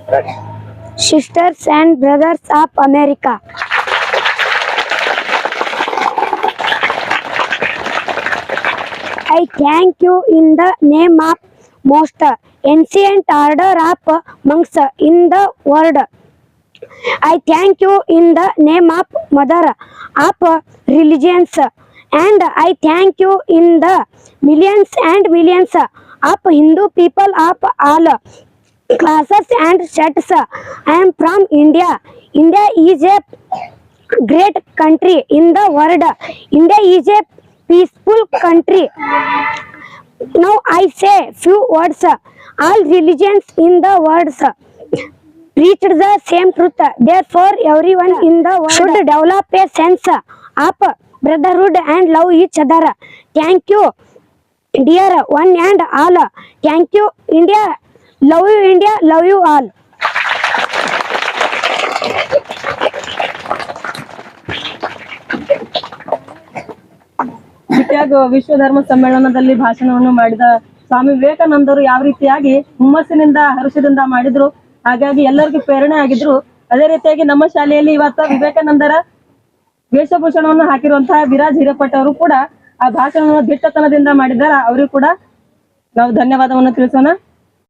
Sisters and brothers of America, I thank you in the name of most ancient order of monks in the world. I thank you in the name of mother of religions, and I thank you in the millions and millions of Hindu people of all classes and sects. I am from India. India is a great country in the world. India is a peaceful country. Now I say few words. All religions in the world preach the same truth. Therefore, everyone in the world should develop a sense of brotherhood and love each other. Thank you, dear one and all. Thank you, India. Love you, India. Love you all. Chicago ವಿಶ್ವ ಧರ್ಮ ಸಮ್ಮೇಳನದಲ್ಲಿ ಭಾಷಣವನ್ನು ಮಾಡಿದ ಸ್ವಾಮಿ ವಿವೇಕಾನಂದರು ಯಾವ ರೀತಿಯಾಗಿ ಹುಮ್ಮಸ್ಸಿನಿಂದ ಹರ್ಷದಿಂದ ಮಾಡಿದ್ರು, ಹಾಗಾಗಿ ಎಲ್ಲರಿಗೂ ಪ್ರೇರಣೆ ಆಗಿದ್ರು. ಅದೇ ರೀತಿಯಾಗಿ ನಮ್ಮ ಶಾಲೆಯಲ್ಲಿ ಇವತ್ತು ವಿವೇಕಾನಂದರ ವೇಷಭೂಷಣವನ್ನು ಹಾಕಿರುವಂತಹ ವಿರಾಜ್ ಹಿರೇಪಟ್ ಅವರು ಕೂಡ ಆ ಭಾಷಣವನ್ನು ದಿಟ್ಟತನದಿಂದ ಮಾಡಿದ್ದಾರೆ. ಅವರಿಗೂ ಕೂಡ ನಾವು ಧನ್ಯವಾದವನ್ನು ತಿಳಿಸೋಣ.